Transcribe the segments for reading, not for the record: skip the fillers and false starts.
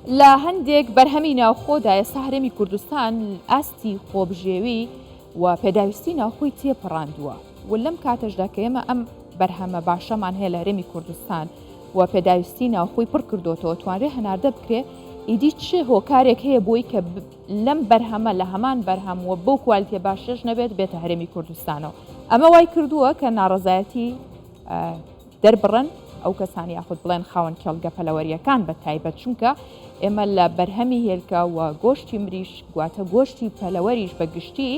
لە هەندێک بەرهەمی ناوخۆدا ئێستا هەرێمی کوردستان ئاستی خۆبژێوی و پێداویستی ناوخۆی تێپەڕاندووە و لەم کاتەشدا کە ئێمە ئەم بەرهەمە باشەمان هەیە لە هەرێمی کوردستان و پێداویستی ناوخۆی پڕ کردوتەوە توانرێ هەناردە بکرێ ئیدی چ هۆکارێک هەیە بۆی کە لەم بەرهەمە لە هەمان بەرهەم و بەو کوالیتیە باشەش نەبێت بێتە هەرێمی کوردستانەوە. ئەمە وای کردووە کە ناڕەزایەتی دەربڕن ئەو کەسانی یاخود بڵێن خاوەن کێڵگە پەلەوەریەکان بە تایبەت، چونکە ئێمە لە بەرهەمی هێلکە و گۆشتی مریش گواتە گۆشتی پەلەوەریش بە گشتی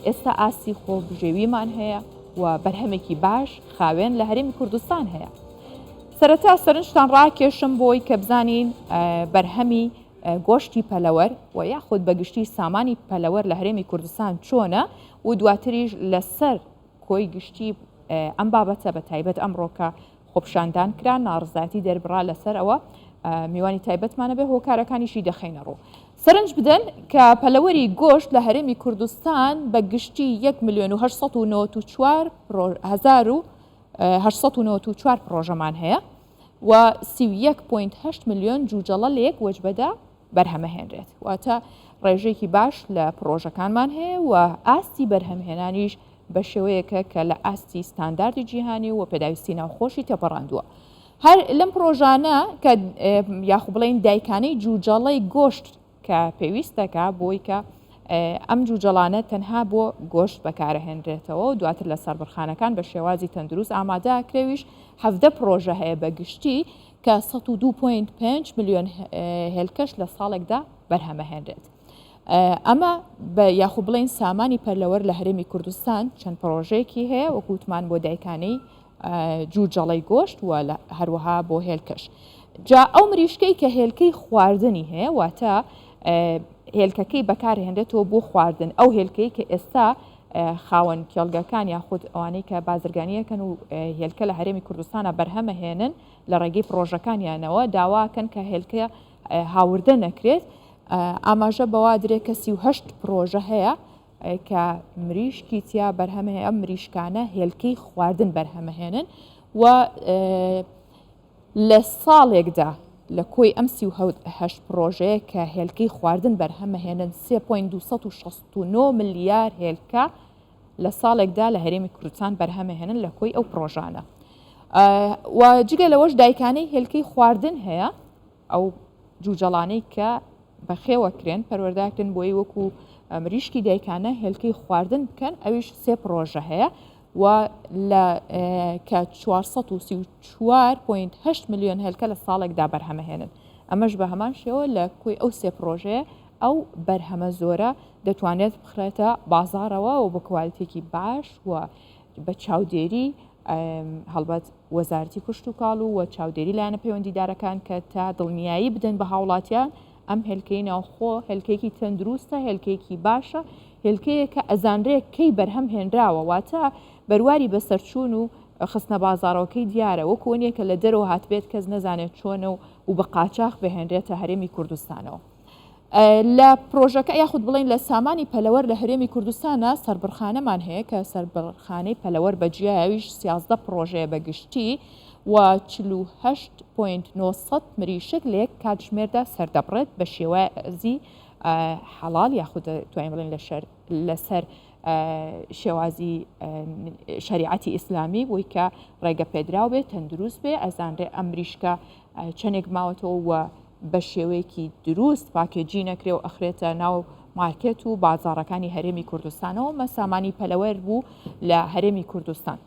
ئێستا ئاستی خۆبژێویمان هەیە و بەرهەمێکی باش خاوێن لە هەرێمی کوردستان هەیە. سەرەتا سەرنجتان ڕاکێشم بۆی کە بزانین بەرهەمی گۆشتی پەلەوەر و یاخود بەگشتی سامانی پەلەوەر لە هەرێمی کوردستان چۆنە و دواتریش لەسەر کۆی گشتی ئەم بابەتە بە تایبەت ئەمڕۆکە خۆپشاندان کرا ناڕزایەتی دەربڕا لەسەر ئەوە میوانی تایبەتمانە بێ هۆکارەکانیشی دەخینە ڕوو. سەرنج بدەن کە پەلەوەری گۆشت لە هەرێمی کوردستان بە گشتی 1,894,894 پرۆژەمان هەیە و 31.8 ملیۆن جوجەڵە لێک وەجبەدا بەرهەمەهێنرێت. واتە ڕێژێکی باش لە پرۆژەکانمان هەیە و ئاستی بەرهەمهێنانیش بە شێوەیەکە کە لە ئاستی ستانداردی جیهانی و پێداویستی ناوخۆشی تێپەڕاندووە. هەر لەم پرۆژانە کە یاخو بڵین دایکانەی جوجەڵەی گۆشت کە پێویستەکە بۆی کە ئەم جوجەڵانە تەنها بۆ گۆشت بەکارەهێنرێتەوە و دواتر لە سەربڕخانەکان بە شێوازی تەندروست ئامادەکرێویش 17 پرۆژە هەیە بە گشتی کە 102.5 ملیۆن هێلکەش لە ساڵێکدا بەرهەمەهێنرێت. ئەمە بە یاخو بڵین سامانی پەلەوەر لە هەرێمی کوردستان چەند پرۆژەیەکی هەیە وەکوتمان بۆ دایکانەی جوجەڵەی گۆشت و هەروەها بۆ هێلکەش. جا ئەو مریشکەی کە هێلکەی خواردنی هەیە واتە هێلکەکەی بەکارهێنرێتەوە بۆ خواردن، ئەو هێلکەی کە ئێستا خاوەن کێڵگەکان یاخود ئەوانەی کە بازرگانیەکەن و هێلکە لە هەرێمی کوردستانە بەرهەمەهێنن لە ڕێگەی پرۆژەکانیانەوە داواکەن کە هێلکە هاوردە نەکرێت. ئاماژە بەوا درێ کە 38 پرۆژە هەیە کە مریشکی تیا بەرهەمە ئەم مریشکانە هێلکەی خواردن بەرهەمەهێنن و لە ساڵێکدا لە کۆی ئەم 38 پرۆژەیە کە هێلکەی خواردن بەرهەمەهێنن 3.269 ملیار هێلکە لە ساڵێکدا لە هەرێمی کوردستان بەرهەمەهێنن لە کۆی ئەو پرۆژانە. و جگە لەوەش دایکانەی هێلکەی خواردن هەیە، ئەو جوجەڵانەی کە بەخێوەکرێن پەروەرداکرێن بۆی وەکو مریشکی دایکانە هێلکەی خواردن بکەن، ئەویش 3 پرۆژە هەیە و لە کە 434.8 ملیۆن هێلکە لە ساڵێکدا بەرهەمەهێنن. ئەمەش بە هەمان شێوە لە کوی ئەو 3 پرۆژەیە ئەو بەرهەمە زۆرە دەتوانێت بخرێتە بازارەوە و بە کوالیتێکی باش و بە چاودێری هەڵبەت وەزارەتی کوشت و کاڵ و چاودێری لایەنە پەیوەندیدارەکان کە تا دڵنیایی بدەن بە هاوڵاتیان ئەم هێلکەی ناوخۆ هێلکەیەکی تەندروستە، هێلکەیەکی باشە، هێلکەیەکە ئەزانرێت کەی بەرهەم هێنراوە واتە بەرواری بەسەرچوون و خستنە بازاڕەوەکەی دیارە وەکوونیە کە لە دەرەوە هاتبێت کەس نەزانێت چۆنە و بە قاچاق بهێنرێتە هەرێمی کوردستانەوە. لە پرۆژەکە یاخود بڵین لە سامانی پەلەوەر لە هەرێمی کوردستانە سەربڕخانەمان هەیە کە سەربڕخانەی پەلەوەر بەجیایویش 13 پرۆژەیە بەگشتی و 48.9 مریشک لێک کاتژمێردا سەردەبڕێت بە شێوازی حەڵال یاخود توانین بڵین لەسەر شێوازی شەریعەتی ئیسلامی بۆی کە ڕێگە پێدراو بێت تەندروست بێ ئەزانرێ ئەم مریشکە چەندێک ماوەتەوە و بە شێوەیەکی دروست پاکێجی نەکرێ و ئەخرێتە ناو مارکێت و بازاڕەکانی هەرێمی کوردستانەوە مە سامانی پەلەوەر بوو لە هەرێمی کوردستان.